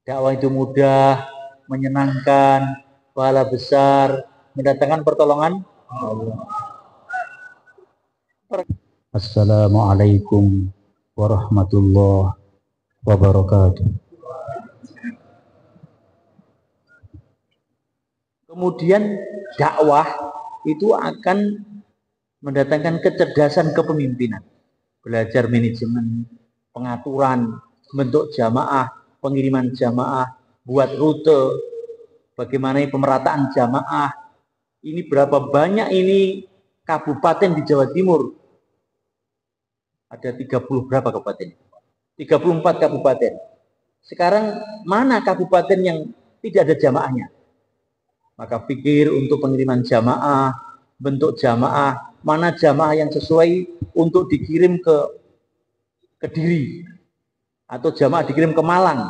Dakwah itu mudah, menyenangkan, pahala besar, mendatangkan pertolongan Allah. Assalamualaikum warahmatullahi wabarakatuh. Kemudian dakwah itu akan mendatangkan kecerdasan kepemimpinan. Belajar manajemen, pengaturan, bentuk jamaah, pengiriman jamaah, buat rute, bagaimana pemerataan jamaah. Ini berapa banyak ini kabupaten di Jawa Timur? Ada 30 berapa kabupaten? 34 kabupaten. Sekarang mana kabupaten yang tidak ada jamaahnya? Maka pikir untuk pengiriman jamaah, bentuk jamaah, mana jamaah yang sesuai untuk dikirim ke Kediri atau jamaah dikirim ke Malang.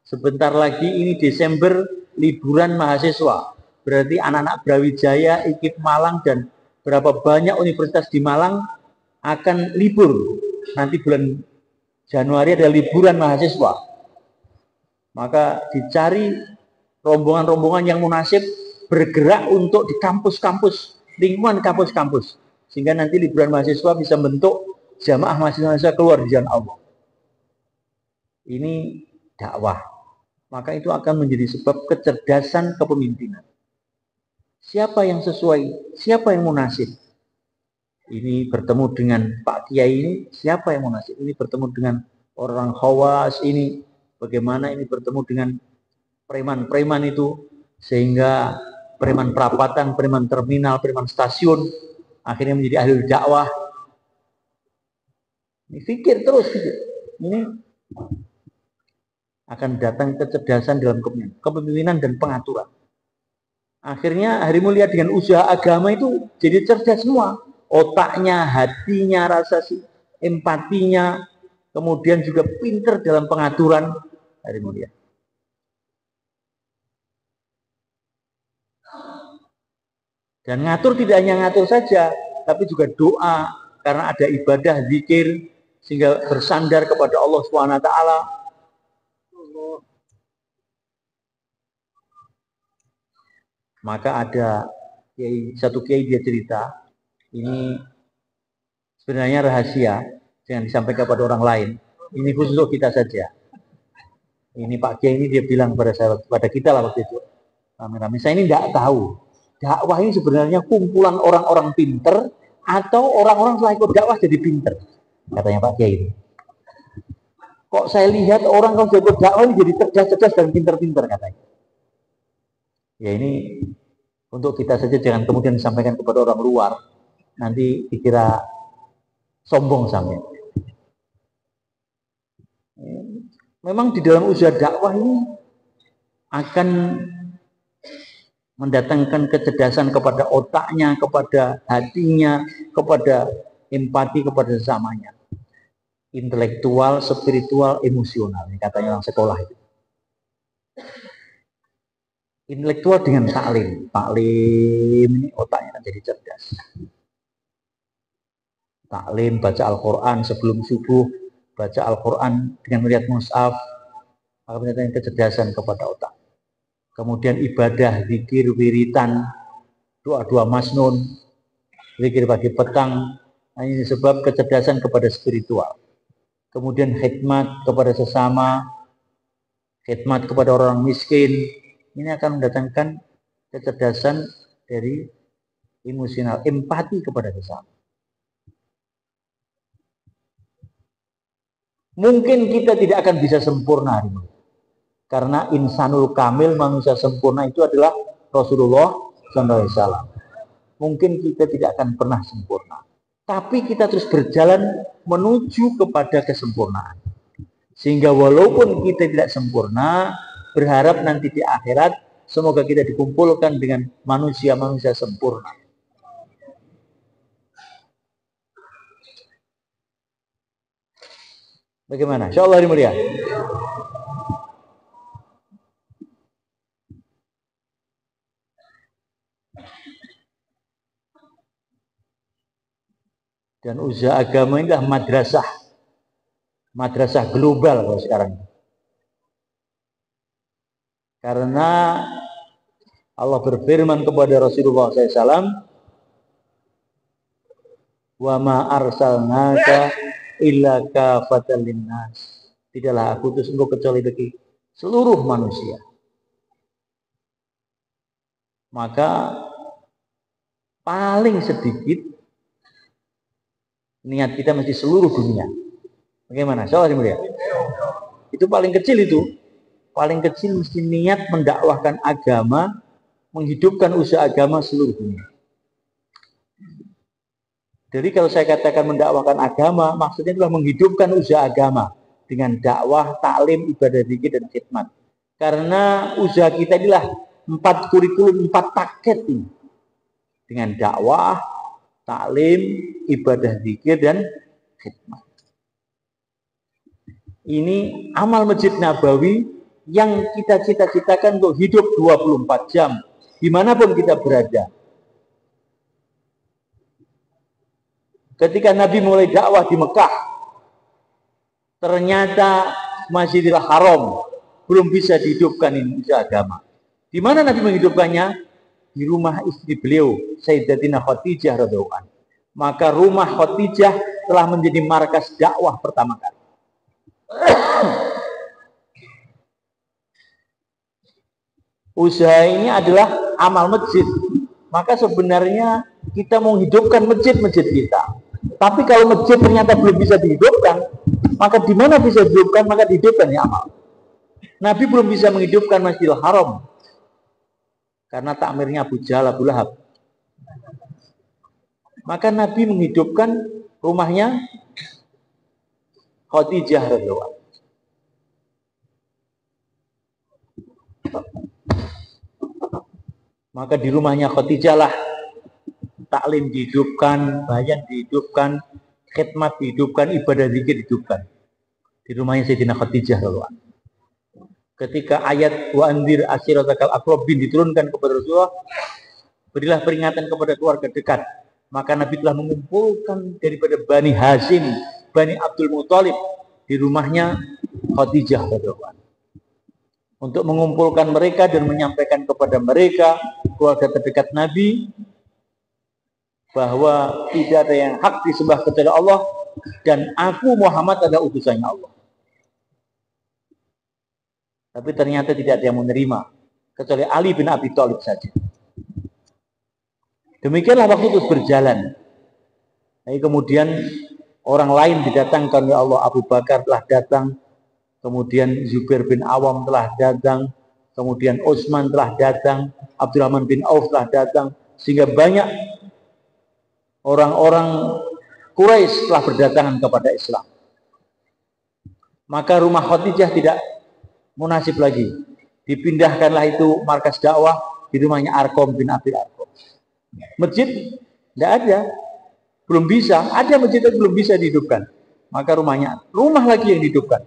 Sebentar lagi ini Desember liburan mahasiswa. Berarti anak-anak Brawijaya, IKIP Malang dan berapa banyak universitas di Malang akan libur. Nanti bulan Januari ada liburan mahasiswa. Maka dicari rombongan-rombongan yang munasib bergerak untuk di kampus-kampus, lingkungan kampus-kampus. Sehingga nanti liburan mahasiswa bisa bentuk jamaah mahasiswa keluar di jalan Allah. Ini dakwah. Maka itu akan menjadi sebab kecerdasan kepemimpinan. Siapa yang sesuai, siapa yang munasib. Ini bertemu dengan Pak Kiai ini, siapa yang munasib. Ini bertemu dengan orang khawas ini, bagaimana ini bertemu dengan preman-preman itu, sehingga preman perapatan, preman terminal, preman stasiun, akhirnya menjadi ahli dakwah. Ini pikir terus, ini akan datang kecerdasan dalam kepemimpinan dan pengaturan. Akhirnya hari mulia dengan usaha agama itu jadi cerdas semua. Otaknya, hatinya, rasa empatinya, kemudian juga pinter dalam pengaturan hari mulia. Dan ngatur tidak hanya ngatur saja, tapi juga doa, karena ada ibadah, zikir, sehingga bersandar kepada Allah SWT. Maka ada satu kiai dia cerita, ini sebenarnya rahasia, jangan disampaikan kepada orang lain. Ini khusus untuk kita saja. Ini Pak Kiai ini dia bilang pada kita lah waktu itu, rame-rame. Saya ini tidak tahu dakwah ini sebenarnya kumpulan orang-orang pinter atau orang-orang setelah ikut dakwah jadi pinter, katanya Pak Kiai ini. Kok saya lihat orang kalau ikut dakwah ini jadi cerdas-cerdas dan pinter-pinter katanya. Ya ini untuk kita saja, jangan kemudian disampaikan kepada orang luar, nanti dikira sombong sampai. Memang di dalam usaha dakwah ini akan mendatangkan kecerdasan kepada otaknya, kepada hatinya, kepada empati kepada sesamanya. Intelektual, spiritual, emosional, ini katanya orang sekolah itu. Intelektual dengan taklim. Taklim ini otaknya jadi cerdas. Taklim, baca Al-Quran sebelum subuh, baca Al-Quran dengan melihat mushaf, maka mendatangkan kecerdasan kepada otak. Kemudian ibadah, zikir, wiritan, doa-doa masnun, zikir pagi petang, ini sebab kecerdasan kepada spiritual. Kemudian khidmat kepada sesama, khidmat kepada orang miskin, ini akan mendatangkan kecerdasan dari emosional, empati kepada sesama. Mungkin kita tidak akan bisa sempurna hari ini. Karena insanul kamil, manusia sempurna itu adalah Rasulullah SAW. Mungkin kita tidak akan pernah sempurna. Tapi kita terus berjalan menuju kepada kesempurnaan. Sehingga walaupun kita tidak sempurna, berharap nanti di akhirat, semoga kita dikumpulkan dengan manusia-manusia sempurna. Bagaimana? Insya Allah mulia. Dan usaha agama ini adalah madrasah global kalau sekarang. Karena Allah berfirman kepada Rasulullah SAW, wa ma arsalnaka illa kafatan linnas. Tidaklah aku utus engkau kecuali bagi seluruh manusia. Maka paling sedikit niat kita mesti seluruh dunia. Bagaimana? Soal mulia. Itu paling kecil itu. Paling kecil mesti niat mendakwahkan agama, menghidupkan usaha agama seluruh dunia. Jadi kalau saya katakan mendakwahkan agama, maksudnya adalah menghidupkan usaha agama dengan dakwah, taklim, ibadah zikir dan khidmat. Karena usaha kita inilah 4 kurikulum, 4 paket ini. Dengan dakwah, taklim, ibadah zikir dan khidmat. Ini amal Masjid Nabawi yang kita cita-citakan untuk hidup 24 jam dimanapun kita berada. Ketika Nabi mulai dakwah di Mekah, ternyata Masjidil Haram belum bisa dihidupkan ini usaha agama. Di mana Nabi menghidupkannya? Di rumah istri beliau, Sayyidatina Khadijah radhiyallahu anha. Maka rumah Khadijah telah menjadi markas dakwah pertama kali. Usaha ini adalah amal masjid. Maka sebenarnya kita mau hidupkan masjid-masjid kita. Tapi kalau masjid ternyata belum bisa dihidupkan, maka di mana bisa dihidupkan? Maka dihidupkan ya amal. Nabi belum bisa menghidupkan Masjidil Haram karena takmirnya Abu Jahal, Abu Lahab. Maka Nabi menghidupkan rumahnya Khadijah radhiyallahu anha. Maka di rumahnya Khadijah lah taklim dihidupkan, bayan dihidupkan, khidmat dihidupkan, ibadah zikir dihidupkan. Di rumahnya Sayyidina Khadijah radhiyallahu anha. Ketika ayat wa anzir ashiratakal aqrabin diturunkan kepada Rasulullah, berilah peringatan kepada keluarga dekat. Maka Nabi telah mengumpulkan daripada Bani Hashim, Bani Abdul Muthalib di rumahnya Khadijah radhiyallahu anha. Untuk mengumpulkan mereka dan menyampaikan kepada mereka, keluarga terdekat Nabi, bahwa tidak ada yang hak disembah kecuali Allah dan aku Muhammad adalah utusannya Allah. Tapi ternyata tidak ada yang menerima kecuali Ali bin Abi Thalib saja. Demikianlah waktu terus berjalan. Lalu kemudian orang lain didatangkan oleh Allah. Abu Bakar telah datang, kemudian Zubair bin Awam telah datang, kemudian Utsman telah datang, Abdurrahman bin Auf telah datang, sehingga banyak orang-orang Quraisy telah berdatangan kepada Islam. Maka rumah Khadijah tidak munasib lagi. Dipindahkanlah itu markas dakwah di rumahnya Arqam bin Abil Arqam. Masjid tidak ada, belum bisa. Ada masjid tapi belum bisa dihidupkan. Maka rumah lagi yang dihidupkan.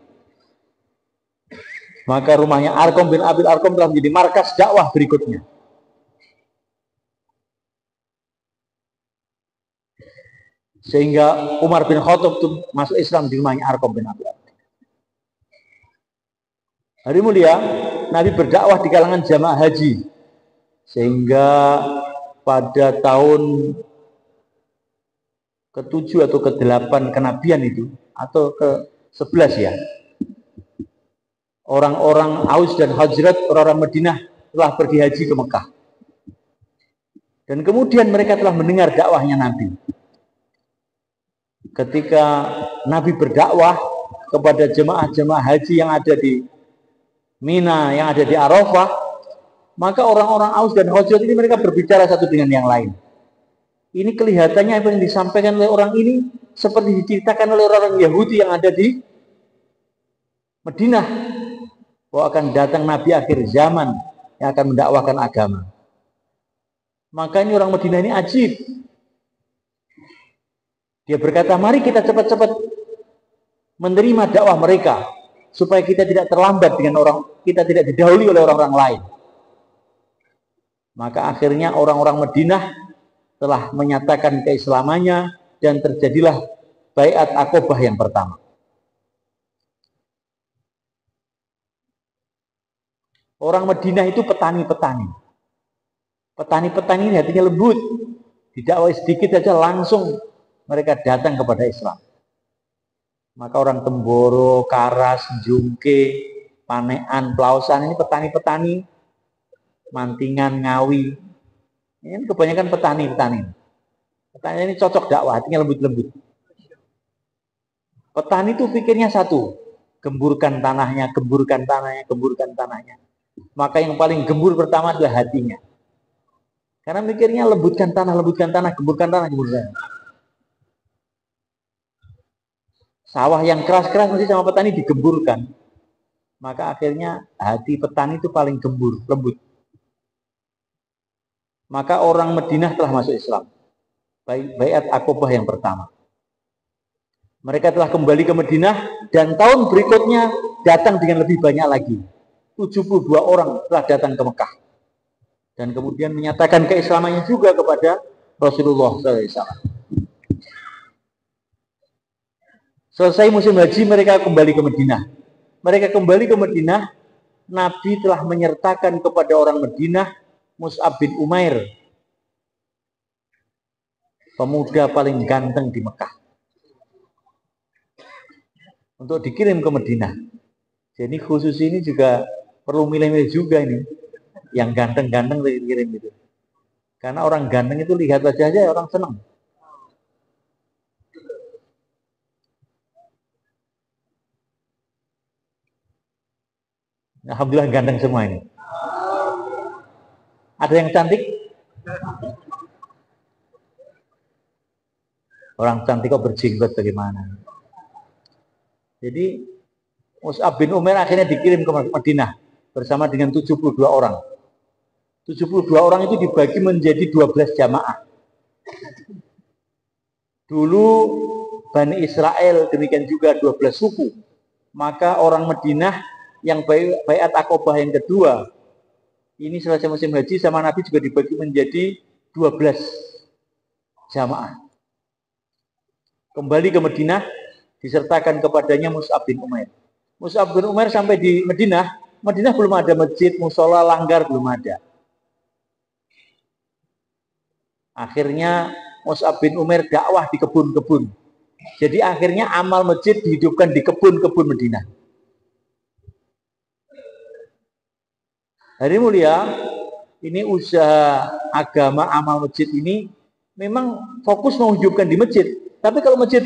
Maka rumahnya Arqam bin Abil Arqam telah menjadi markas dakwah berikutnya. Sehingga Umar bin Khattab itu masuk Islam di rumahnya Arqam bin Abi Arqam. Hari mulia, Nabi berdakwah di kalangan jamaah haji. Sehingga pada tahun ke-7 atau ke-8 kenabian itu, atau ke-11 ya, orang-orang Aus dan Khazraj, orang-orang Madinah telah pergi haji ke Mekah. Dan kemudian mereka telah mendengar dakwahnya Nabi. Ketika Nabi berdakwah kepada jemaah-jemaah haji yang ada di Mina, yang ada di Arafah, maka orang-orang Aus dan Khazraj ini mereka berbicara satu dengan yang lain. Ini kelihatannya apa yang disampaikan oleh orang ini seperti diceritakan oleh orang Yahudi yang ada di Madinah, bahwa akan datang Nabi akhir zaman yang akan mendakwahkan agama. Makanya orang Madinah ini ajib. Dia berkata, mari kita cepat-cepat menerima dakwah mereka, supaya kita tidak terlambat dengan kita tidak didahului oleh orang-orang lain. Maka akhirnya orang-orang Madinah telah menyatakan keislamannya dan terjadilah baiat Aqabah yang pertama. Orang Madinah itu petani-petani. Petani-petani ini hatinya lembut. Didakwai sedikit saja langsung mereka datang kepada Islam. Maka orang Temboro, Karas, Jungke, Panean, Plausan ini petani-petani, Mantingan, Ngawi. Ini kebanyakan petani-petani. Petani ini cocok dakwah, hatinya lembut-lembut. Petani itu pikirnya satu, gemburkan tanahnya, gemburkan tanahnya, gemburkan tanahnya. Maka yang paling gembur pertama adalah hatinya. Karena mikirnya lembutkan tanah, gemburkan tanah, gemburkan tanah. Sawah yang keras-keras mesti sama petani digemburkan. Maka akhirnya hati petani itu paling gembur, lembut. Maka orang Madinah telah masuk Islam. Baiat Aqobah yang pertama. Mereka telah kembali ke Madinah dan tahun berikutnya datang dengan lebih banyak lagi. 72 orang telah datang ke Mekah. Dan kemudian menyatakan keislamannya juga kepada Rasulullah SAW. Selesai musim haji, mereka kembali ke Madinah. Mereka kembali ke Madinah, Nabi telah menyertakan kepada orang Madinah Mus'ab bin Umair, pemuda paling ganteng di Mekah, untuk dikirim ke Madinah. Jadi khusus ini juga perlu milih-milih juga ini. Yang ganteng-ganteng dikirim itu. Karena orang ganteng itu lihat wajahnya orang senang. Alhamdulillah ganteng semua ini. Ada yang cantik? Orang cantik kok berjenggot bagaimana? Jadi Mus'ab bin Umair akhirnya dikirim ke Madinah bersama dengan 72 orang. 72 orang itu dibagi menjadi 12 jamaah. Dulu Bani Israel, demikian juga 12 suku. Maka orang Madinah yang baiat Aqobah yang kedua, ini selesai musim haji sama Nabi juga dibagi menjadi 12 jamaah. Kembali ke Madinah, disertakan kepadanya Mus'ab bin Umair. Mus'ab bin Umair sampai di Madinah belum ada masjid, musola, langgar, belum ada. Akhirnya Mus'ab bin Umair dakwah di kebun-kebun. Jadi akhirnya amal masjid dihidupkan di kebun-kebun Madinah. Hari mulia, ini usaha agama amal masjid ini memang fokus menghidupkan di masjid. Tapi kalau masjid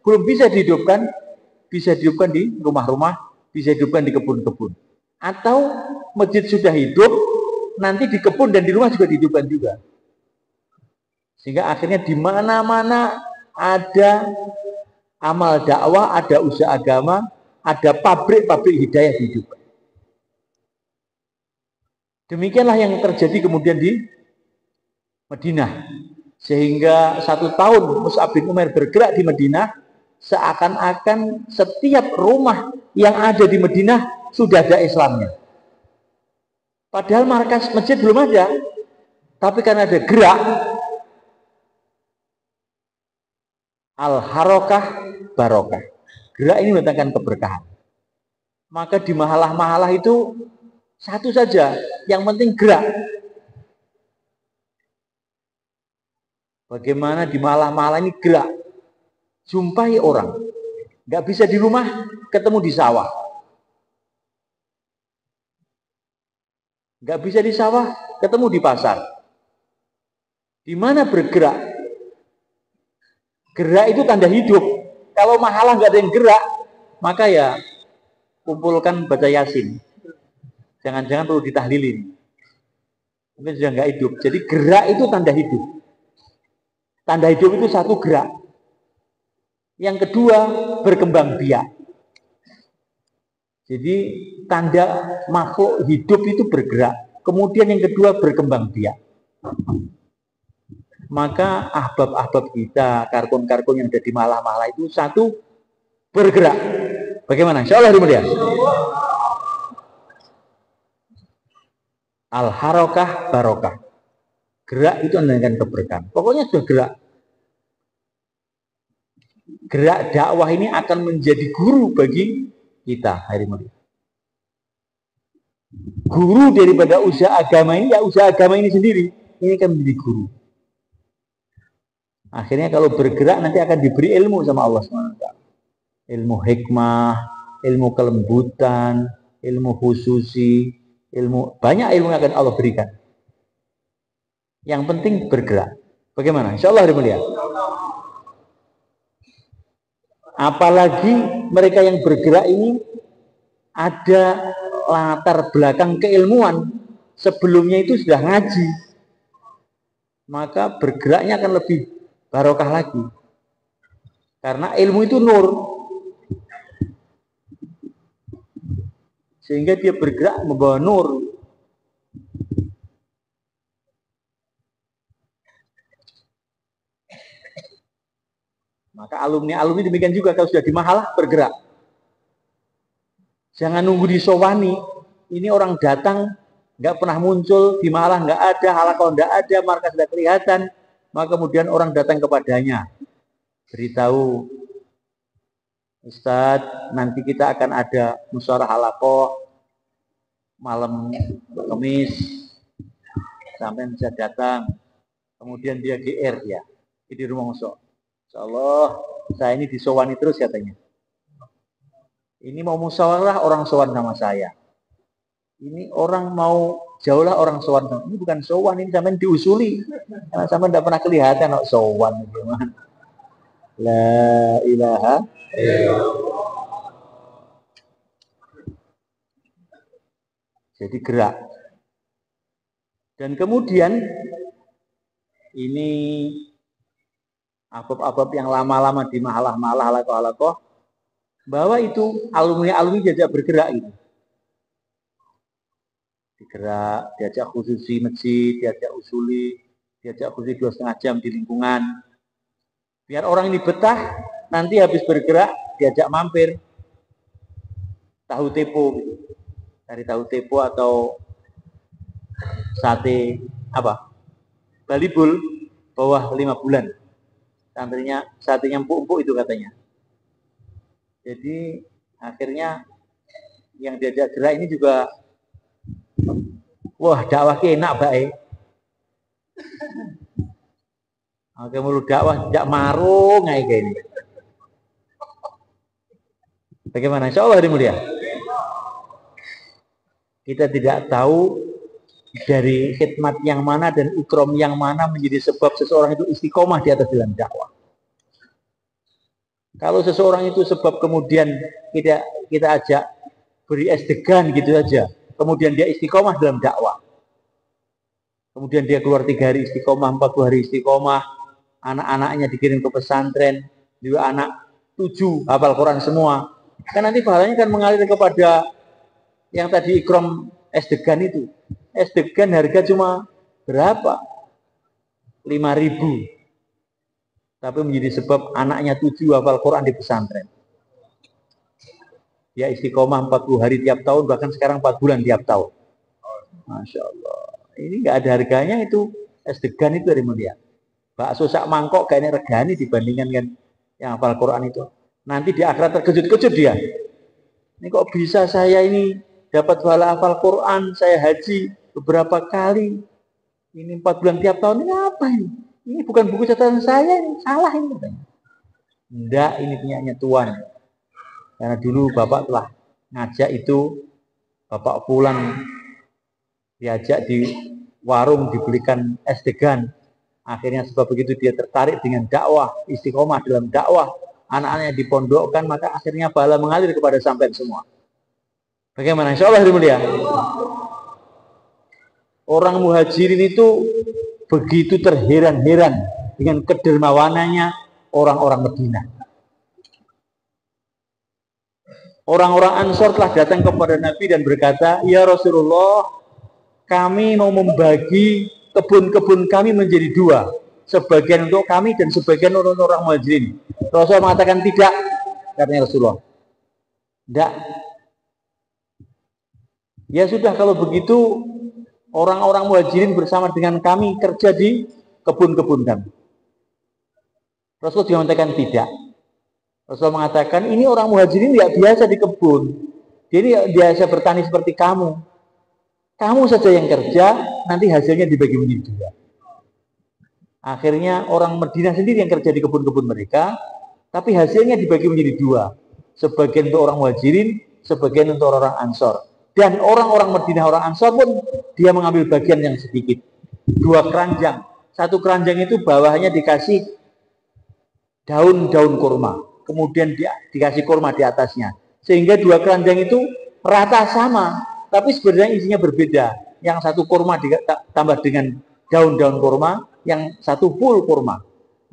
belum bisa dihidupkan di rumah-rumah, bisa dihidupkan di kebun-kebun. Atau masjid sudah hidup, nanti di kebun dan di rumah juga dihidupkan juga. Sehingga akhirnya di mana-mana ada amal dakwah, ada usaha agama, ada pabrik-pabrik hidayah dihidupkan. Demikianlah yang terjadi kemudian di Madinah. Sehingga 1 tahun Mus'ab bin Umair bergerak di Madinah, seakan-akan setiap rumah yang ada di Madinah sudah ada Islamnya. Padahal markas masjid belum ada. Tapi karena ada gerak, al-harokah barokah. Gerak ini mendatangkan keberkahan. Maka di mahalah-mahalah itu satu saja, yang penting gerak. Bagaimana di mahalah-mahalah ini gerak. Jumpai orang. Nggak bisa di rumah, ketemu di sawah. Nggak bisa di sawah, ketemu di pasar. Di mana bergerak? Gerak itu tanda hidup. Kalau mahalah nggak ada yang gerak, maka ya kumpulkan baca Yasin. Jangan-jangan perlu ditahlilin. Mungkin sudah nggak hidup. Jadi gerak itu tanda hidup. Tanda hidup itu satu, gerak. Yang kedua, berkembang biak. Jadi tanda makhluk hidup itu bergerak. Kemudian yang kedua, berkembang biak. Maka ahbab-ahbab kita, karkun-karkun yang ada di malah-malah itu satu, bergerak. Bagaimana? Insya Allah mulia. Al-harokah barokah. Gerak itu menandakan keberkahan. Pokoknya sudah gerak. Gerak dakwah ini akan menjadi guru bagi kita hari mulia. guru daripada usaha agama ini, ya usaha agama ini sendiri. Ini kan menjadi guru. Akhirnya kalau bergerak nanti akan diberi ilmu sama Allah SWT. Ilmu hikmah, ilmu kelembutan, ilmu khususi, banyak ilmu yang akan Allah berikan. Yang penting bergerak. Bagaimana? Insya Allah mulia. Apalagi mereka yang bergerak ini ada latar belakang keilmuan. Sebelumnya itu sudah ngaji. Maka bergeraknya akan lebih barokah lagi. Karena ilmu itu nur. Sehingga dia bergerak membawa nur. Maka alumni demikian juga kalau sudah di mahalah bergerak. Jangan nunggu disowani. Ini orang datang nggak pernah muncul di mahalah, nggak ada halaqah, nggak ada, markas tidak kelihatan. Maka kemudian orang datang kepadanya, beritahu, Ustadz, nanti kita akan ada musyawarah halaqah malam Kamis, sampai bisa datang. Kemudian dia GR dia di rumah musuh. Insyaallah saya ini disowani terus katanya. Ini mau musyawarah orang sowan sama saya. Ini orang mau jauhlah orang sowan. Ini bukan sowan, ini sampai diusuli. Karena sampai tidak pernah kelihatan kok sowan gimana. La ilaha illallah. Jadi gerak. Dan kemudian ini abab-abab yang lama-lama di mahalah-mahalah halaqah, bahwa itu alumni diajak bergerak itu. Digerak, diajak khususi masjid, diajak usuli, diajak khususi 2,5 jam di lingkungan. Biar orang ini betah, nanti habis bergerak diajak mampir tahu tepo gitu. Dari tahu tepo atau sate apa? Balibul bawah 5 bulan. Santrinya satenya empuk-empuk itu katanya. Jadi akhirnya yang diajak gerak ini juga wah dakwah enak baik. Oke mulu dakwah tidak marung kayak gini. Bagaimana? Insya Allah mulia. Kita tidak tahu dari khidmat yang mana dan ikram yang mana menjadi sebab seseorang itu istiqomah di atas jalan dakwah. Kalau seseorang itu sebab kemudian kita ajak beri es degan gitu aja, kemudian dia istiqomah dalam dakwah. Kemudian dia keluar 3 hari istiqomah, 40 hari istiqomah, anak-anaknya dikirim ke pesantren, juga anak 7 hafal Quran semua. Kan nanti pahalanya kan mengalir kepada yang tadi ikram es degan itu. Es degan harga cuma berapa? 5.000. Tapi menjadi sebab anaknya 7 hafal Quran di pesantren. Dia istiqomah 40 hari tiap tahun, bahkan sekarang 4 bulan tiap tahun. Masya Allah. Ini nggak ada harganya itu es degan itu dari mulia. Bakso sak mangkok kayaknya regani dibandingkan kan yang hafal Quran itu. Nanti di akhirat terkejut-kejut dia. Ini kok bisa saya ini dapat pahala hafal Quran, saya haji beberapa kali. Ini 4 bulan tiap tahun, ini apa ini? Ini bukan buku catatan saya, ini salah ini. Enggak, ini punyanya Tuhan. Karena dulu Bapak telah ngajak itu, Bapak pulang diajak di warung dibelikan es degan. Akhirnya sebab begitu dia tertarik dengan dakwah, istiqomah dalam dakwah. Anak-anaknya dipondokkan, maka akhirnya pahala mengalir kepada sampean semua. Bagaimana? Insya Allah mulia. Orang muhajirin itu begitu terheran-heran dengan kedermawanannya orang-orang Madinah. Orang-orang Ansor telah datang kepada Nabi dan berkata, ya Rasulullah, kami mau membagi kebun-kebun kami menjadi 2. Sebagian untuk kami dan sebagian untuk orang muhajirin. Rasulullah mengatakan tidak, katanya Rasulullah. Tidak. Ya sudah kalau begitu orang-orang muhajirin bersama dengan kami kerja di kebun-kebun kami. Rasulullah juga mengatakan tidak. Rasulullah mengatakan ini orang muhajirin tidak biasa di kebun. Jadi biasa bertani seperti kamu. Kamu saja yang kerja, nanti hasilnya dibagi menjadi dua. Akhirnya orang Madinah sendiri yang kerja di kebun-kebun mereka, tapi hasilnya dibagi menjadi dua. Sebagian untuk orang Muhajirin, sebagian untuk orang Ansor. Dan orang-orang Madinah, orang Ansor pun dia mengambil bagian yang sedikit. 2 keranjang. 1 keranjang itu bawahnya dikasih daun-daun kurma. Kemudian dikasih kurma di atasnya. Sehingga 2 keranjang itu rata sama. Tapi sebenarnya isinya berbeda. Yang 1 kurma ditambah dengan daun-daun kurma, yang 1 full kurma.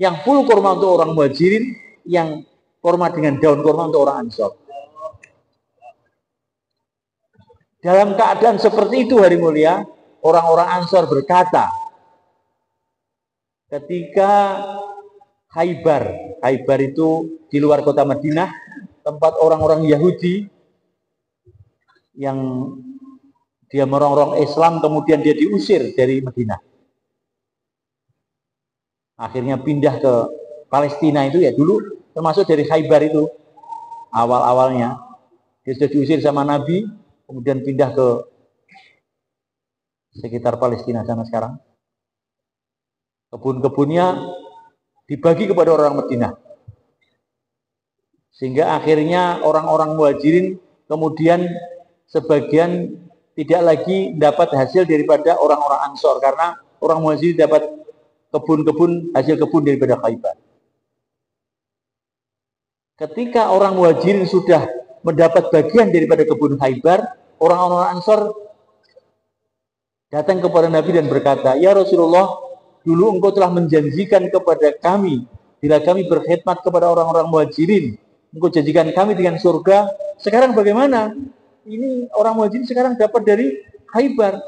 Yang full kurma untuk orang Muhajirin, yang kurma dengan daun kurma untuk orang Ansor. Dalam keadaan seperti itu hari mulia, orang-orang Ansor berkata, ketika Khaybar itu di luar kota Madinah, tempat orang-orang Yahudi yang dia merongrong Islam, kemudian dia diusir dari Madinah. Akhirnya pindah ke Palestina itu ya dulu, termasuk dari Khaybar itu awal-awalnya. Dia sudah diusir sama Nabi, kemudian pindah ke sekitar Palestina sana sekarang. Kebun-kebunnya dibagi kepada orang Madinah. Sehingga akhirnya orang-orang Muhajirin kemudian sebagian tidak lagi dapat hasil daripada orang-orang Ansor, karena orang Muhajirin dapat kebun-kebun, hasil kebun daripada Khaybar. Ketika orang Muhajirin sudah mendapat bagian daripada kebun Khaybar, orang-orang Ansor datang kepada Nabi dan berkata, "Ya Rasulullah, dulu engkau telah menjanjikan kepada kami, bila kami berkhidmat kepada orang-orang Muhajirin, engkau janjikan kami dengan surga. Sekarang bagaimana? Ini orang Muhajirin sekarang dapat dari Khaybar.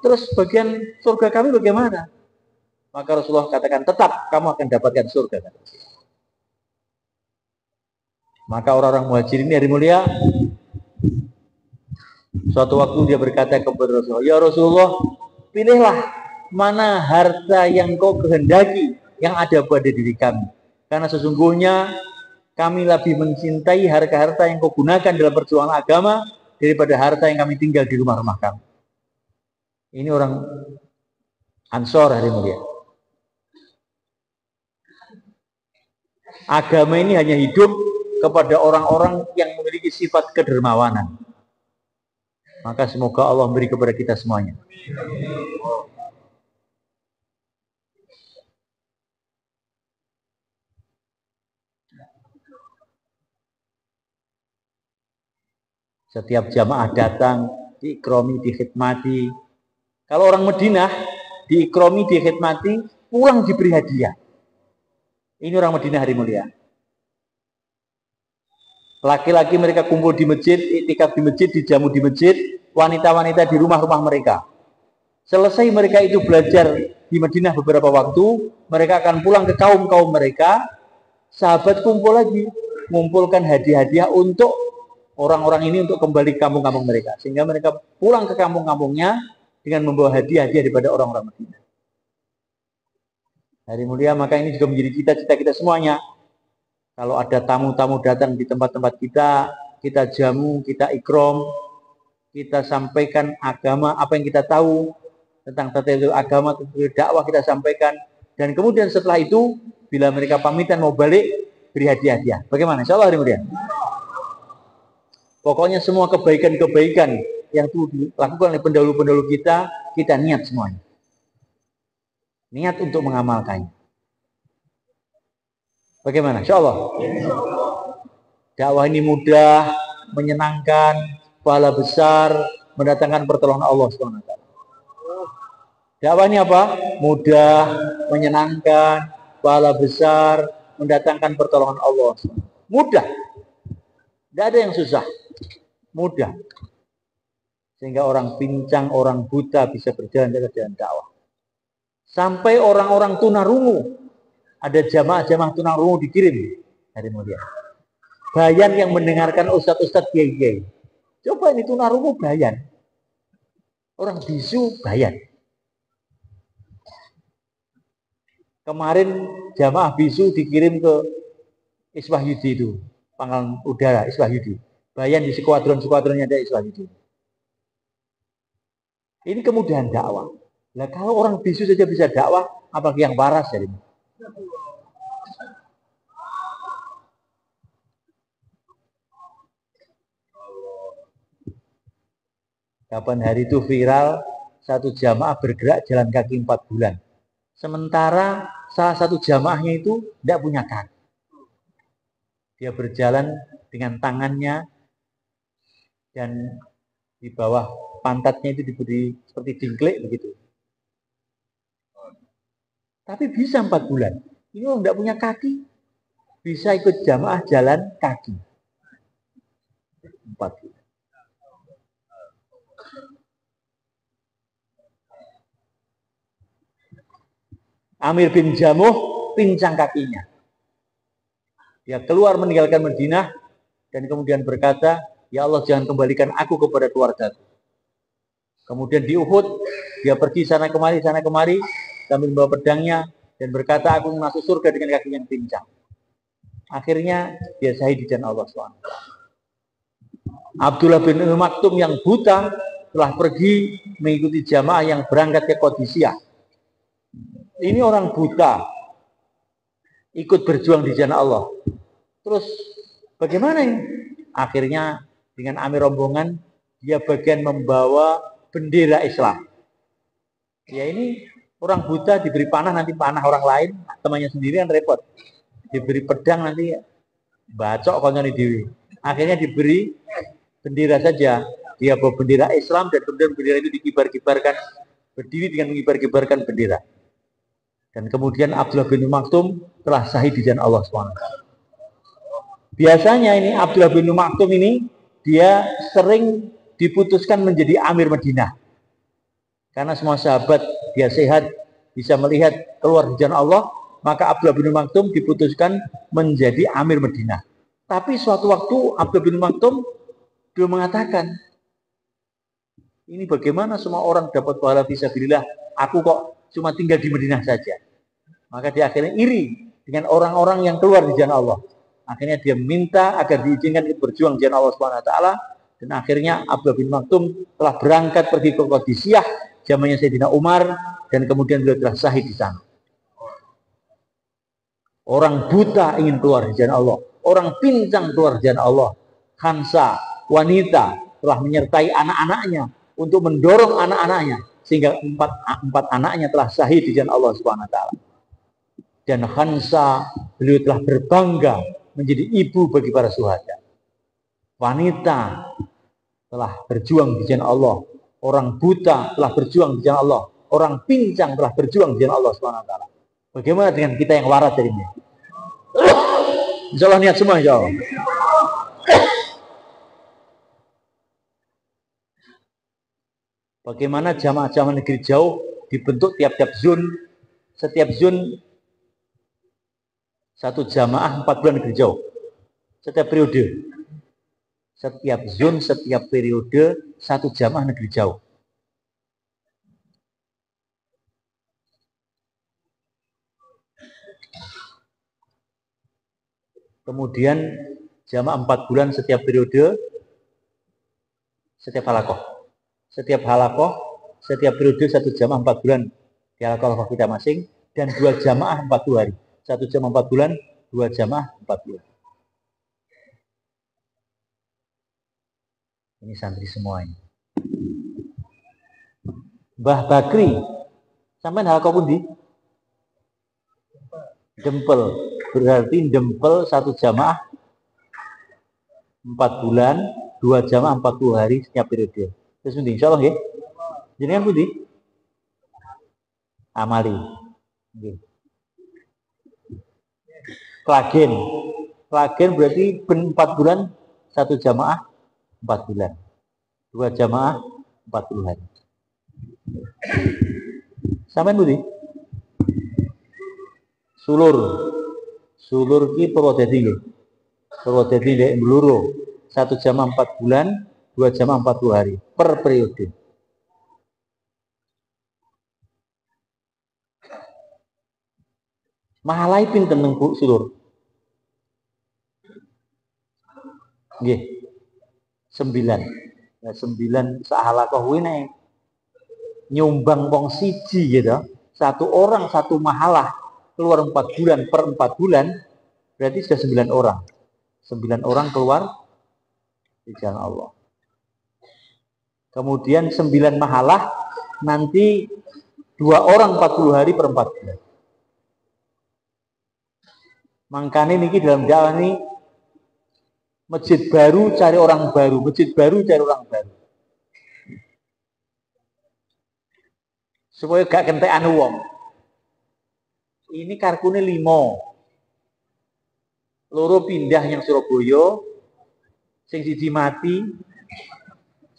Terus bagian surga kami bagaimana?" Maka Rasulullah katakan, "Tetap kamu akan dapatkan surga." Maka orang-orang Muhajirin ini hari mulia, suatu waktu dia berkata kepada Rasulullah, "Ya Rasulullah, pilihlah mana harta yang kau kehendaki yang ada pada diri kami. Karena sesungguhnya kami lebih mencintai harta-harta yang kau gunakan dalam perjuangan agama daripada harta yang kami tinggal di rumah-rumah kami." Ini orang Ansor hari mulia. Agama ini hanya hidup kepada orang-orang yang memiliki sifat kedermawanan. Maka semoga Allah memberi kepada kita semuanya. Setiap jamaah datang, diikromi, dikhidmati. Kalau orang Madinah, diikromi, dikhidmati, pulang diberi hadiah. Ini orang Madinah hari mulia. Laki-laki mereka kumpul di masjid, iktikaf di masjid, dijamu di masjid, wanita-wanita di rumah-rumah mereka. Selesai mereka itu belajar di Madinah beberapa waktu, mereka akan pulang ke kaum-kaum mereka, sahabat kumpul lagi, mengumpulkan hadiah-hadiah untuk orang-orang ini untuk kembali ke kampung-kampung mereka. Sehingga mereka pulang ke kampung-kampungnya dengan membawa hadiah-hadiah daripada orang-orang Madinah. Hari mulia, maka ini juga menjadi cita-cita kita semuanya. Kalau ada tamu-tamu datang di tempat-tempat kita, kita jamu, kita ikrom, kita sampaikan agama, apa yang kita tahu tentang tata agama, tentang dakwah kita sampaikan. Dan kemudian setelah itu, bila mereka pamitan mau balik, beri hadiah-hadiah. Bagaimana? Insya Allah hari mulia. Pokoknya semua kebaikan-kebaikan yang dilakukan oleh pendahulu-pendahulu kita, kita niat semuanya. Niat untuk mengamalkannya. Bagaimana? Insya Allah. Dakwah ini mudah, menyenangkan, pahala besar, mendatangkan pertolongan Allah SWT. Dakwah ini apa? Mudah, menyenangkan, pahala besar, mendatangkan pertolongan Allah SWT. Mudah. Tidak ada yang susah. Mudah. Sehingga orang pincang, orang buta bisa berjalan dengan jalan dakwah. Sampai orang-orang tunarungu, ada jamaah-jamaah tunarungu dikirim hari mulia. Bayan yang mendengarkan ustadz-ustadz kiai-kiai. Coba ini tunarungu bayan. Orang bisu bayan. Kemarin jamaah bisu dikirim ke Iswah Yudi itu, pangkalan udara Iswah Yudi. Bayan di skuadron-skuadronnya ada Iswah Yudi. Ini kemudahan dakwah. Nah, kalau orang bisu saja bisa dakwah, apalagi yang waras jadi. Kapan hari itu viral, satu jamaah bergerak jalan kaki 4 bulan. Sementara salah satu jamaahnya itu tidak punya kaki. Dia berjalan dengan tangannya dan di bawah pantatnya itu diberi seperti jingklik begitu. Tapi bisa 4 bulan. Ini orang tidak punya kaki, bisa ikut jamaah jalan kaki. 4 bulan. Amir bin Jamuh pincang kakinya. Dia keluar meninggalkan Madinah dan kemudian berkata, ya Allah jangan kembalikan aku kepada keluargaku. Kemudian di Uhud, dia pergi sana kemari sambil membawa pedangnya dan berkata, aku masuk surga dengan kaki yang pincang. Akhirnya dia syahid di jalan Allah SWT. Abdullah bin Maktum yang buta telah pergi mengikuti jamaah yang berangkat ke Qadisiyah. Ini orang buta ikut berjuang di jalan Allah. Terus bagaimana ini? Akhirnya dengan amir rombongan dia bagian membawa bendera Islam. Ya ini orang buta diberi panah, nanti panah orang lain, temannya sendiri yang repot. Diberi pedang nanti bacok konyol dewi. Akhirnya diberi bendera saja. Dia bawa bendera Islam dan kemudian bendera itu dikibar-kibarkan, berdiri dengan mengibar-kibarkan bendera. Dan kemudian Abdullah bin Maktum telah syahid di jalan Allah SWT. Biasanya ini Abdullah bin Maktum ini dia sering diputuskan menjadi Amir Madinah. Karena semua sahabat dia sehat, bisa melihat keluar di jalan Allah, maka Abdullah bin Maktum diputuskan menjadi Amir Madinah. Tapi suatu waktu Abdullah bin Maktum dia mengatakan, ini bagaimana semua orang dapat pahala fisabilillah, aku kok cuma tinggal di Madinah saja. Maka dia akhirnya iri dengan orang-orang yang keluar di jalan Allah. Akhirnya dia minta agar diizinkan berjuang di jalan Allah SWT. Dan akhirnya Abdullah bin Maktum telah berangkat pergi ke Qadisiyah zamannya Sayyidina Umar dan kemudian beliau telah syahid di sana. Orang buta ingin keluar di jalan Allah, orang pincang keluar di jalan Allah. Khansa, wanita telah menyertai anak-anaknya untuk mendorong anak-anaknya sehingga empat anaknya telah syahid di jalan Allah SWT. Dan Khansa beliau telah berbangga menjadi ibu bagi para syuhada. Wanita telah berjuang di jalan Allah. Orang buta telah berjuang di jalan Allah. Orang pincang telah berjuang di jalan Allah SWT. Bagaimana dengan kita yang waras dari ini? Insya Allah niat semua insya Allah. Bagaimana jamaah-jamaah negeri jauh dibentuk tiap-tiap zon. Setiap zon satu jamaah 4 bulan negeri jauh. Setiap periode. Setiap zon, setiap periode, satu jamaah negeri jauh. Kemudian jamaah 4 bulan setiap periode, setiap halakoh. Setiap halakoh, setiap periode satu jamaah 4 bulan di halakoh kita masing, dan 2 jamaah 40 hari. 1 jamaah 4 bulan, 2 jamaah 4 bulan. Ini santri semua ini. Mbah Bakri, sampai halakoh pun di Dempel. Berarti Dempel 1 jamaah 4 bulan, 2 jamaah 40 hari setiap periode. Terus nanti insya Allah ya. Jadi kan putih amali. Klagen. Klagen berarti 4 bulan 1 jamaah 4 bulan. 2 jamaah 40 hari. Sampai putih. Sulur. Sulur ki Purwodadi lho. Purwodadi ndek Bluro. 1 jamaah 4 bulan, 2 jamaah 40 hari per periode. Mahalai pinten nang sulur. Nggih. 9. Nah, 9 sak halakoh kuwi nek nyumbang wong siji gitu, satu orang satu mahalah keluar 4 bulan per 4 bulan, berarti sudah 9 orang. 9 orang keluar di jalan Allah. Kemudian 9 mahalah nanti 2 orang 40 hari per 4 bulan. Makanya niki dalam dakwah ini masjid baru cari orang baru, masjid baru cari orang baru. Supaya gak kentekan wong. Ini karkune 5. Loro pindah yang Surabaya, sing siji mati,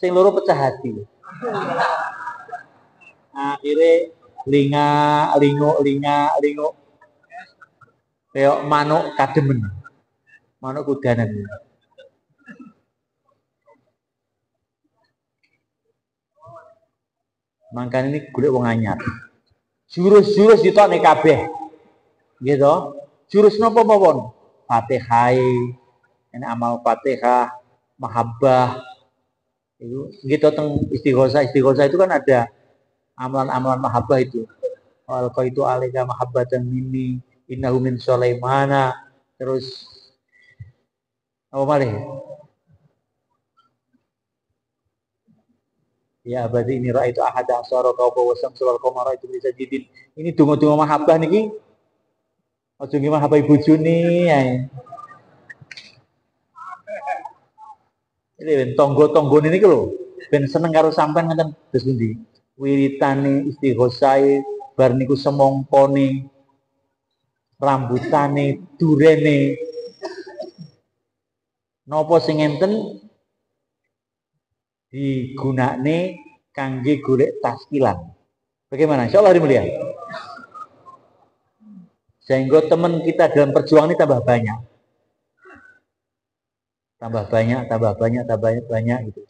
sing loro pecah hati. Akhirnya lingo kayak manuk kademen, manuk kudanan. Makanya ini golek wong anyar. Jurus-jurus ditokne kabeh. Gitu. Jurus napa mawon? Fatihah, ini amal Fatihah, mahabbah. Itu gitu teng istighosah. Istighosah itu kan ada amalan-amalan mahabbah itu. Alqaitu alaika mahabbatan minni innahu min Sulaimana. Terus apa malih? Ya abadi ini ra'aitu ahada asyara kawkaban wasyamsa wal qamara itu bisa jidin. Ini donga-donga mahabbah niki. Aja nggih mahabbah bojone ae. Ini tonggo-tonggo niki lho, ben seneng karo sampean ngeten terus pundi. Wiritane istighosah bar niku semongkone rambutane durene. Napa sing enten digunakne kangge golek taskilan. Bagaimana? Insyaallah hari mulia. Sehingga teman kita dalam perjuangan ini tambah banyak. Tambah banyak gitu.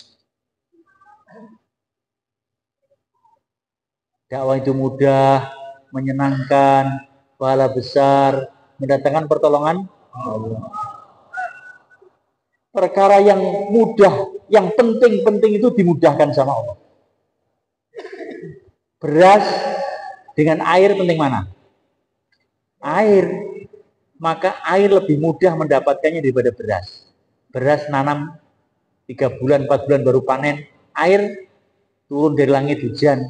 Dakwah itu mudah, menyenangkan, pahala besar, mendatangkan pertolongan Allah. Perkara yang mudah, yang penting-penting itu dimudahkan sama Allah. Beras dengan air penting mana? Air. Maka air lebih mudah mendapatkannya daripada beras. Beras nanam 3 bulan, 4 bulan baru panen. Air turun dari langit hujan.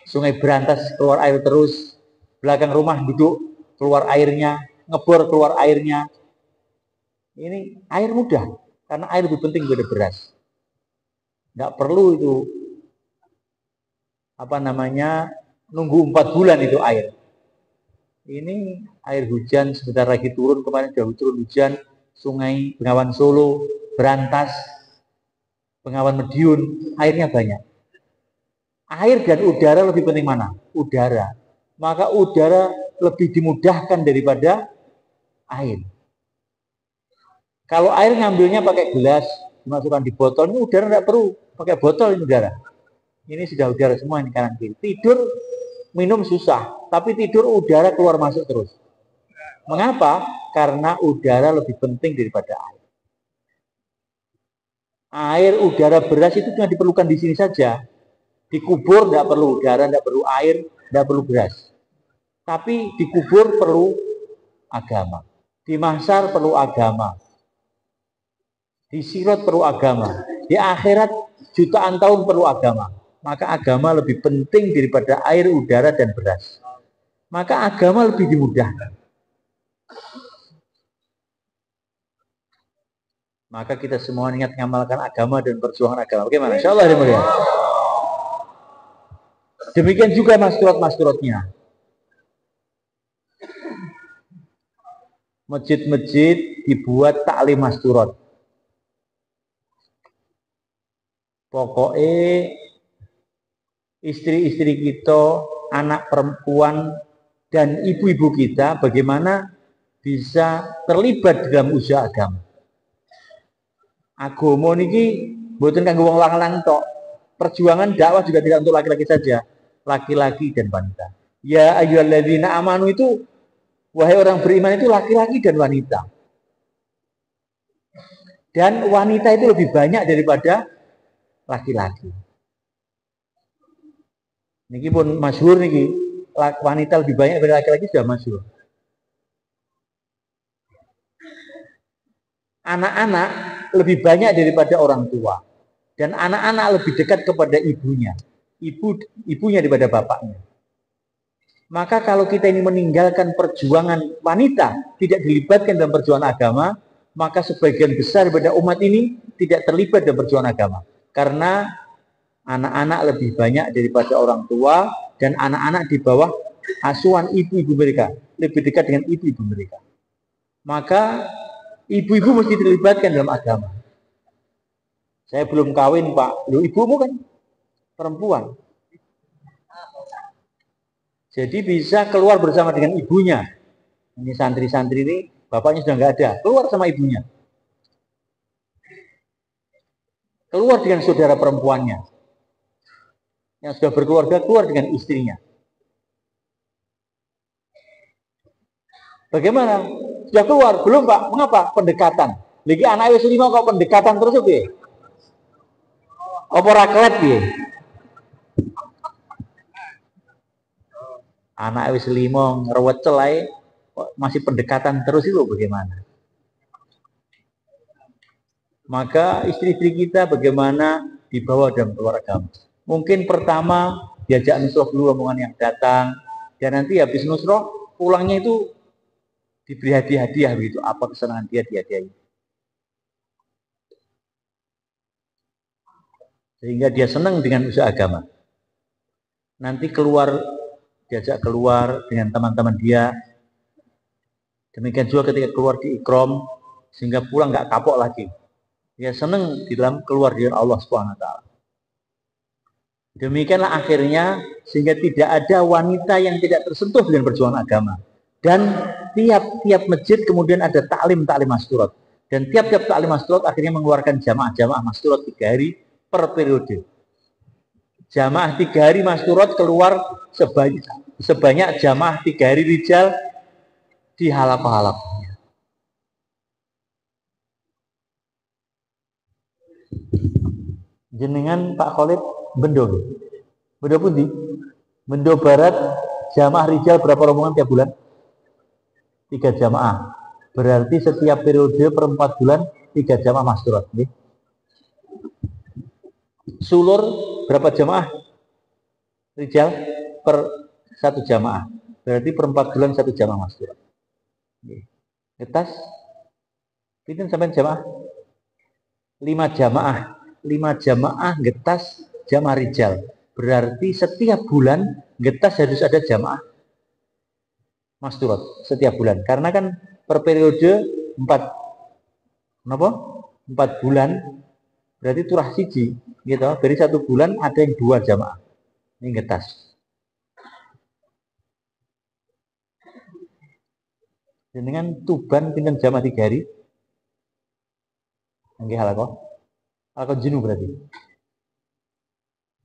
Sungai berantas keluar air terus. Belakang rumah duduk keluar airnya. Ngebor keluar airnya. Ini air mudah, karena air lebih penting daripada beras. Nggak perlu itu, nunggu 4 bulan itu air. Ini air hujan sebentar lagi turun, kemarin jauh turun hujan, sungai Bengawan Solo, Berantas, Bengawan Mediun, airnya banyak. Air dan udara lebih penting mana? Udara. Maka udara lebih dimudahkan daripada air. Kalau air ngambilnya pakai gelas, dimasukkan di botol, ini udara tidak perlu pakai botol ini udara. Ini sudah udara semua ini kanan kiri. Tidur minum susah, tapi tidur udara keluar masuk terus. Mengapa? Karena udara lebih penting daripada air. Air, udara, beras itu cuma diperlukan di sini saja. Dikubur tidak perlu udara, tidak perlu air, tidak perlu beras. Tapi dikubur perlu agama. Di mahsyar perlu agama. Di sirat perlu agama. Di akhirat jutaan tahun perlu agama. Maka agama lebih penting daripada air, udara, dan beras. Maka agama lebih dimudahkan. Maka kita semua ingat mengamalkan agama dan perjuangan agama. Bagaimana? Insyaallah mulia. Demikian juga masturat-masturatnya. Masjid-masjid dibuat taklim masturat. Pokoknya istri-istri kita, anak perempuan, dan ibu-ibu kita bagaimana bisa terlibat dalam usaha agama. Agama niki mboten kanggo wong lanang tok. Perjuangan dakwah juga tidak untuk laki-laki saja, laki-laki dan wanita. Ya ayyuhalladzina amanu itu, wahai orang beriman itu laki-laki dan wanita. Dan wanita itu lebih banyak daripada laki-laki. Niki pun masyhur niki. Wanita lebih banyak daripada laki-laki sudah masyhur. Anak-anak lebih banyak daripada orang tua. Dan anak-anak lebih dekat kepada ibunya. Ibunya daripada bapaknya. Maka kalau kita ini meninggalkan perjuangan wanita, tidak dilibatkan dalam perjuangan agama, maka sebagian besar daripada umat ini tidak terlibat dalam perjuangan agama. Karena anak-anak lebih banyak daripada orang tua, dan anak-anak di bawah asuhan ibu-ibu mereka, lebih dekat dengan ibu-ibu mereka. Maka ibu-ibu mesti dilibatkan dalam agama. Saya belum kawin, Pak. Loh, ibumu kan perempuan. Jadi bisa keluar bersama dengan ibunya. Ini santri-santri ini, bapaknya sudah nggak ada. Keluar sama ibunya. Keluar dengan saudara perempuannya. Yang sudah berkeluarga, keluar dengan istrinya. Bagaimana? Sudah keluar? Belum, Pak. Mengapa? Pendekatan. Lagi anak wis 5 kok pendekatan terus piye? Apa ra kelet piye? Anak wis 5 ngerwecel ae masih pendekatan terus itu bagaimana? Maka istri-istri kita bagaimana dibawa dalam keluarga. Mungkin pertama diajak nusroh dulu omongan yang datang, dan nanti habis nusroh pulangnya itu diberi hadiah-hadiah begitu, apa kesenangan dia dihadiahi. Sehingga dia senang dengan usaha agama. Nanti keluar, diajak keluar dengan teman-teman dia. Demikian juga ketika keluar di ikram, sehingga pulang nggak kapok lagi. Dia senang di dalam keluar dari Allah Subhanahu wa taala. Demikianlah akhirnya sehingga tidak ada wanita yang tidak tersentuh dengan perjuangan agama. Dan tiap-tiap masjid kemudian ada taklim-taklim masturat. Dan tiap-tiap taklim masturat akhirnya mengeluarkan jamaah-jamaah masturat 3 hari per periode. Jamaah 3 hari masturat keluar sebanyak jamaah 3 hari rijal di halaqah-halaqahnya. Jenengan Pak Khalid Bendo pundi? Bendo Barat jamaah rijal berapa rombongan tiap bulan? 3 jamaah. Berarti setiap periode per 4 bulan 3 jamaah masturat. Sulur berapa jamaah rijal per 1 jamaah? Berarti per 4 bulan 1 jamaah masturat. Ngetas pinten sampean jamaah? 5 jamaah. 5 jamaah ngetas jamaah rijal. Berarti setiap bulan ngetas harus ada jamaah masturat setiap bulan. Karena kan per periode 4 bulan berarti turah siji gitu. Dari 1 bulan ada yang 2 jamaah. Ini ngetas. Dengan Tuban pinten jamaah 3 hari? Nggih halaqah. Halaqah jenuh berarti.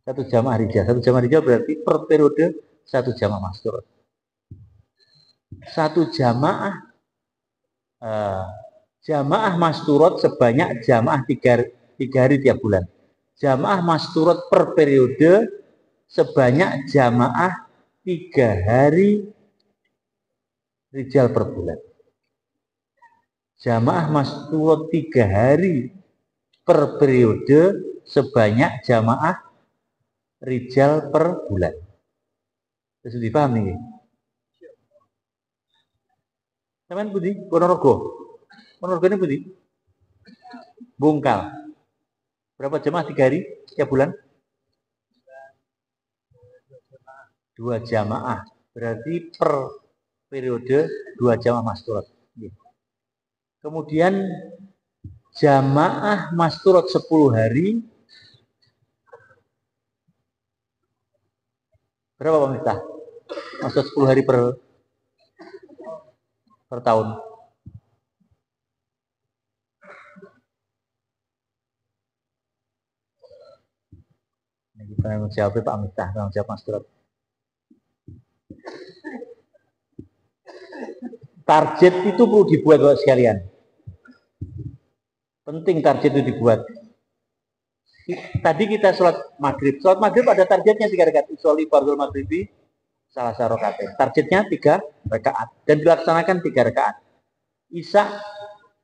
1 jamaah rijal. 1 jamaah rijal berarti per periode 1 jamaah masturat. 1 jamaah masturat sebanyak jamaah 3 hari tiap bulan. Jamaah masturat per periode sebanyak jamaah 3 hari rijal per bulan. Jamaah masturat 3 hari per periode sebanyak jamaah rijal per bulan. Bisa dipaham nih? Sampeyan pundi? Ponorogo. Ponorogo ini pundi? Bungkal. Berapa jamaah 3 hari tiap bulan? 2 jamaah. Berarti per periode 2 jamaah masturat. Kemudian jamaah masturat 10 hari. Berapa Pak Miftah? Masturat 10 hari per tahun. Ini tanggung jawab Pak Miftah, tanggung jawab masturat. Target itu perlu dibuat Bapak sekalian. Penting target itu dibuat. Tadi kita sholat maghrib. Sholat maghrib ada targetnya 3 rakaat. Usolli fardhu maghribi salah rakaat. Targetnya 3 rakaat dan dilaksanakan 3 rakaat. Isya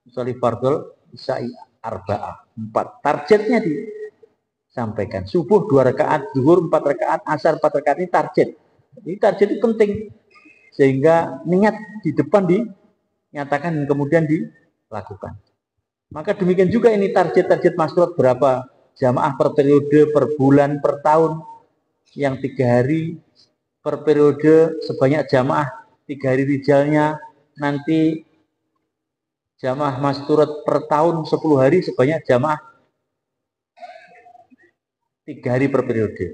usolli fardhu isya'i arba'ah 4. Targetnya disampaikan. Subuh 2 rakaat, zuhur 4 rakaat, asar 4 rakaat. Ini target. Ini target itu penting sehingga niat di depan dinyatakan dan kemudian dilakukan. Maka demikian juga ini target-target masyruat berapa jamaah per periode, per bulan, per tahun. Yang 3 hari per periode sebanyak jamaah 3 hari rijalnya. Nanti jamaah masyruat per tahun 10 hari sebanyak jamaah 3 hari per periode.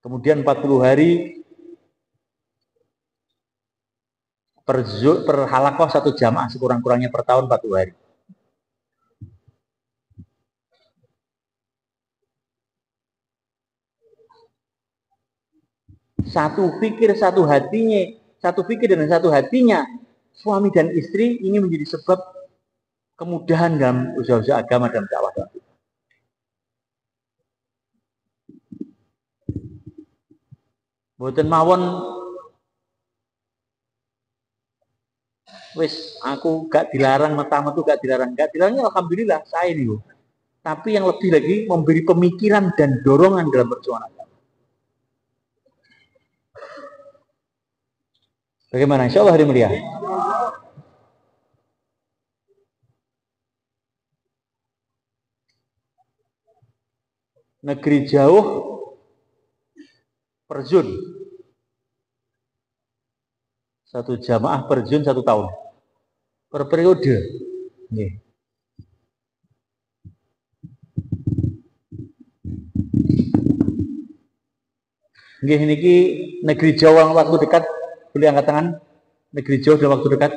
Kemudian 40 hari per halakoh 1 jamaah sekurang-kurangnya per tahun 40 hari. Satu fikir satu fikir dan satu hatinya suami dan istri ini menjadi sebab kemudahan dalam usaha-usaha agama dan dakwah. Mboten mawon wis aku gak dilarang metu gak dilarangnya alhamdulillah saya nih. Tapi yang lebih lagi memberi pemikiran dan dorongan dalam perjuangan agama. Bagaimana? Insya Allah hari mulia. Negeri jauh per zon. 1 jamaah per zon 1 tahun. Per periode. Nih. Nggih niki negeri jauh dalam waktu dekat. Boleh angkat tangan. Negeri jauh dalam waktu dekat.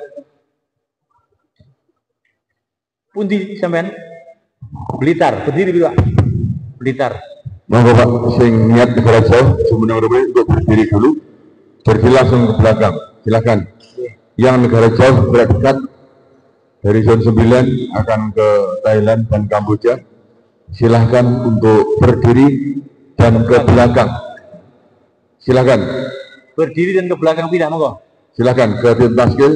Pundi sampean? Blitar. Berdiri Pak. Blitar. Monggo Pak, sing niat negara jauh sebenarnya untuk berdiri dulu. Berdiri langsung ke belakang. Silakan. Yang negara jauh dekat dari zona 9 akan ke Thailand dan Kamboja. Silahkan untuk berdiri dan ke belakang. Silahkan. Berdiri dan ke belakang tidak monggo. Silahkan ke tim taskil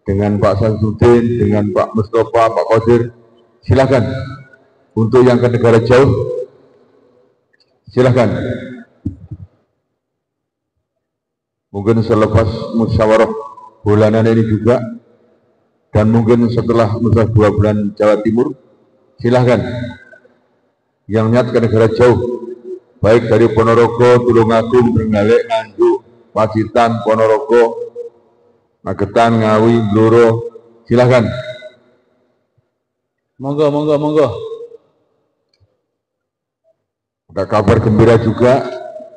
dengan Pak Samsudin, dengan Pak Mustafa, Pak Qadir. Silahkan. Untuk yang ke negara jauh, silahkan. Mungkin selepas musyawarah bulanan ini juga, dan mungkin setelah musyawarah 2 bulan Jawa Timur, silahkan. Yang niat ke negara jauh, baik dari Ponorogo, Tulungagung, Trenggalek, Nganjuk, Pacitan, Ponorogo, Magetan, Ngawi, Blora, silahkan. Monggo. Ada kabar gembira juga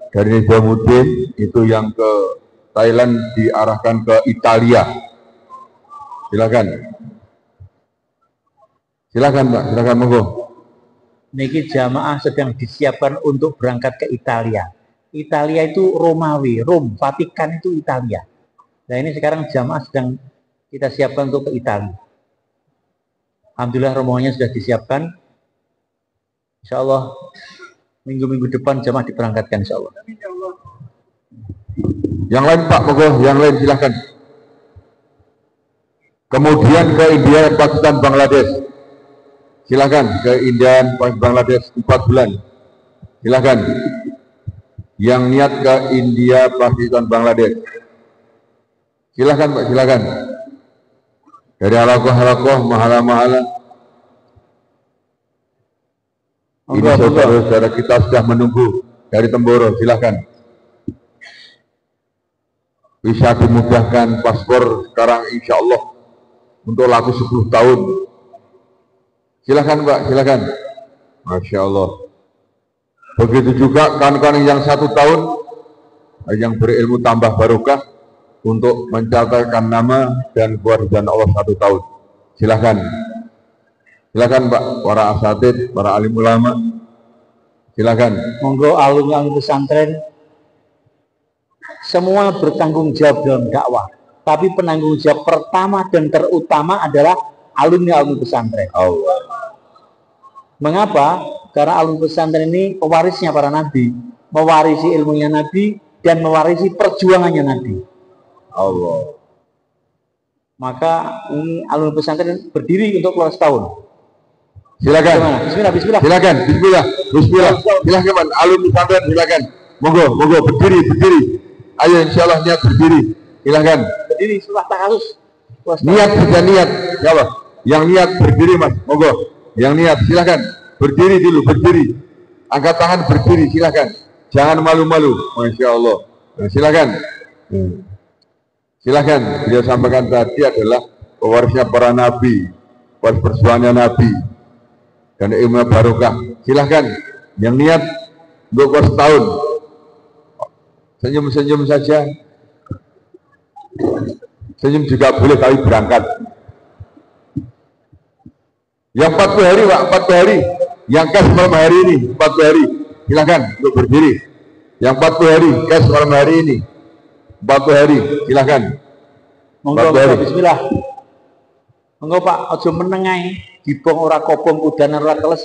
dari Nizamuddin, itu yang ke Thailand diarahkan ke Italia. Silakan. Silakan Pak, silakan monggo. Niki jamaah sedang disiapkan untuk berangkat ke Italia. Italia itu Romawi, Rom, Vatikan itu Italia. Nah ini sekarang jamaah sedang kita siapkan untuk ke Italia. Alhamdulillah rombongannya sudah disiapkan. Insya Allah minggu-minggu depan jamaah diberangkatkan insya Allah. Yang lain Pak, monggo, yang lain silahkan. Kemudian ke India, Pakistan, Bangladesh. Silahkan ke India, Bangladesh 4 bulan. Silahkan. Yang niat ke India, Pakistan, Bangladesh. Silahkan Pak, silahkan. Dari halakoh-halakoh, mahala-mahala. Ini saudara-saudara kita sudah menunggu dari Temboro, silahkan. Bisa dimudahkan paspor sekarang insya Allah untuk laku 10 tahun. Silahkan Pak, silahkan. Masya Allah. Begitu juga kawan-kawan yang 1 tahun, yang berilmu tambah barokah untuk mencatatkan nama dan kewajiban Allah 1 tahun. Silahkan. Silakan Pak, para asatid, para alim ulama. Silakan. Monggo alumni pesantren semua bertanggung jawab dalam dakwah. Tapi penanggung jawab pertama dan terutama adalah alumni pesantren. Allah. Mengapa? Karena alumni pesantren ini pewarisnya para nabi, mewarisi ilmunya nabi dan mewarisi perjuangannya nabi. Allah. Maka ini alumni pesantren berdiri untuk kelas tahun. Silakan. Bismillah, bismillah. Silakan, bismillah, bismillah. Silakan, alumni pesantren silakan. Monggo, monggo berdiri, berdiri. Ayo insyaallah niat berdiri. Silakan. Berdiri setelah takalus. Niat saja niat. Siapa? Yang niat berdiri Mas. Monggo. Yang niat silakan. Berdiri dulu, berdiri. Angkat tangan berdiri silakan. Jangan malu-malu. Masya Allah. Nah, silakan. Silakan. Beliau sampaikan tadi adalah pewarisnya para nabi, pewaris perjuangannya nabi, dan ilmu barokah. Silakan. Yang niat untuk kos tahun. Senyum-senyum saja. Senyum juga boleh kali berangkat. Yang 40 hari Pak, 40 hari. Yang kes malam hari ini, 40 hari. Silakan untuk berdiri. Yang 40 hari, kes malam hari ini. 40 hari, silakan. Monggo, bismillah. Monggo Pak, aja menengai. Dibong ora kopong, udan ora keles.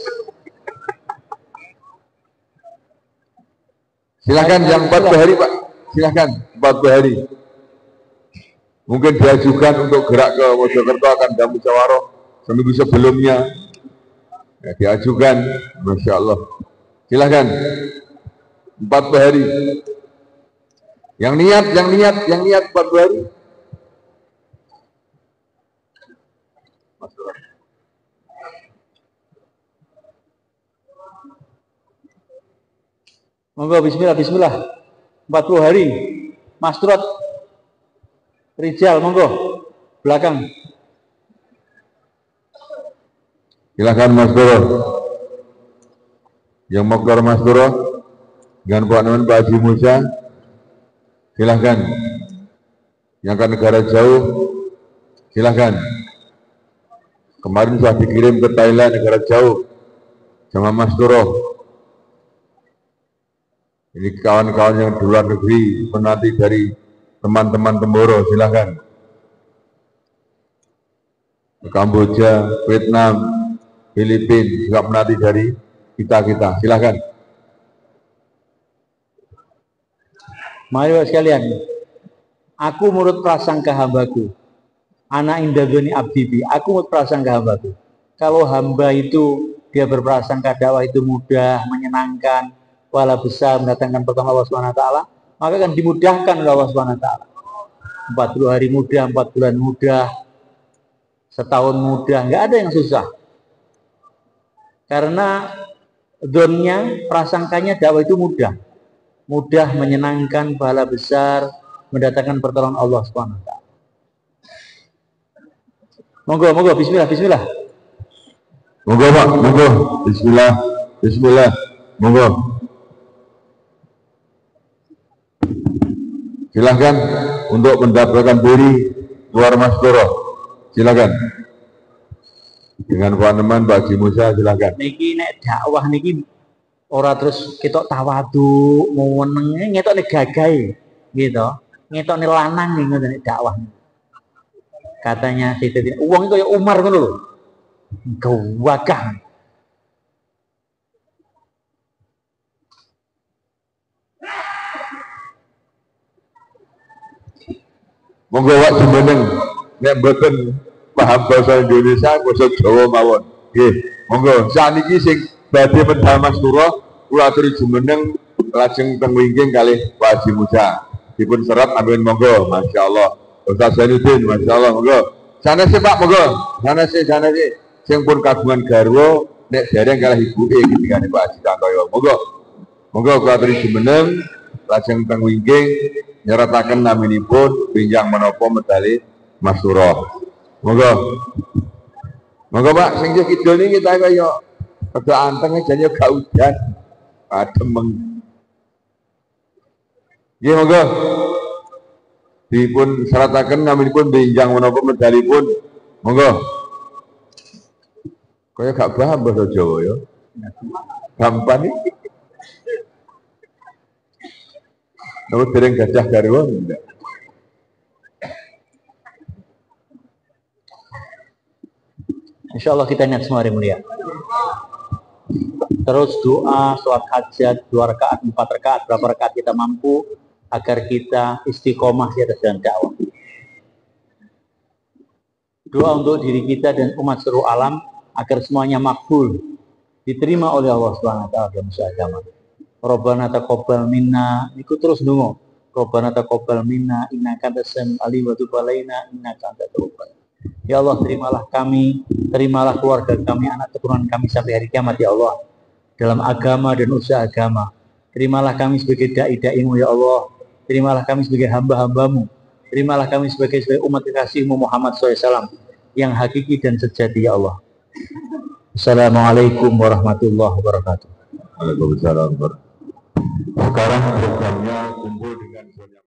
Silakan yang 40 hari Pak. Silakan 40 hari. Mungkin diajukan untuk gerak ke Mojokerto akan ada musyawarah seminggu sebelumnya. Ya, diajukan, Masya Allah. Silakan 40 hari. Yang niat 40 hari. Monggo, bismillah, bismillah. 40 hari. Mas Trot. Rijal, monggo. Belakang. Silakan Mas Doro. Yang mau keluar Mas Doro dengan Pak Naman Pak Haji Musa. Silakan. Yang ke negara jauh, silakan. Kemarin sudah dikirim ke Thailand, negara jauh, sama Mas Doro. Ini kawan-kawan yang di luar negeri, penanti dari teman-teman Temboro, silakan. Kamboja, Vietnam, Filipina, juga penanti dari kita, silakan. Mari Bapak sekalian, aku menurut prasangka hambaku, anak indagoni abdibi, aku menurut prasangka hambaku. Kalau hamba itu dia berprasangka dakwah itu mudah, menyenangkan, wala besar, mendatangkan pertolongan Allah SWT, maka akan dimudahkan oleh Allah SWT. 40 hari mudah, 4 bulan mudah, setahun mudah, nggak ada yang susah. Karena zonnya, prasangkanya dakwah itu mudah. Mudah, menyenangkan, pahala besar, mendatangkan pertolongan Allah SWT. Monggo, monggo, bismillah, bismillah. Monggo Pak, monggo, bismillah, bismillah, monggo. Silahkan untuk mendaftarkan diri keluar Mas Doro. Silakan. Dengan Pak Neman, Pak Haji Musa, silakan. Niki nek dakwah niki ora terus ketok tawadu, mau meneng, ngetok nek gagai, gitu. Ngetok nek lanang nih ngoten dakwah. Katanya Sayyidina uang itu ya Umar ngono lho. Gawagah. Monggo wak jumeneng nek mboten paham bahasa Indonesia basa Jawa mawon. Nggih, monggo sakniki sing badhe medal Mas Turo kula aturi jumeneng lajeng teng wingking kalih Pak Haji Musa. Dipun serat amin monggo, masyaallah. Ustaz Zainuddin, masyaallah monggo. Sanese Pak monggo, sanese sing pun kagungan garwa nek dereng kalih ibuke ketingane Pak Haji Tantoyo. Monggo. Monggo kula aturi jumeneng lajeng teng wingking nyerataken naminipun pinjang menapa medali Mas Turo. Monggo. Monggo Pak, sing kidul niki kita kaya rada anteng jane gak udan. Ademeng. Nggih monggo. Dipun serataken naminipun pinjang menapa medalipun. Monggo. Kaya gak paham basa Jawa ya. Gampang iki. Namun dereng gajah garwa enggak. Insya Allah kita niat semua hari mulia. Terus doa, sholat hajat, 2 rakaat, 4 rakaat, berapa rakaat kita mampu, agar kita istiqomah di atas jalan dakwah. Doa untuk diri kita dan umat seluruh alam, agar semuanya makbul, diterima oleh Allah Subhanahu wa taala dalam agama. Rabbana taqabbal minna, ikut terus ndonga. Rabbana taqabbal minna innaka antas samiul alim wa tub alaina innaka antat tawwabur. Ya Allah, terimalah kami, terimalah keluarga kami, anak keturunan kami sampai hari kiamat ya Allah, dalam agama dan usaha agama. Terimalah kami sebagai dai-dai-Mu ya Allah. Terimalah kami sebagai hamba-hamba-Mu. Terimalah kami sebagai umat kekasih-Mu Muhammad SAW yang hakiki dan sejati ya Allah. Assalamualaikum warahmatullahi wabarakatuh. Waalaikumsalam. Sekarang programnya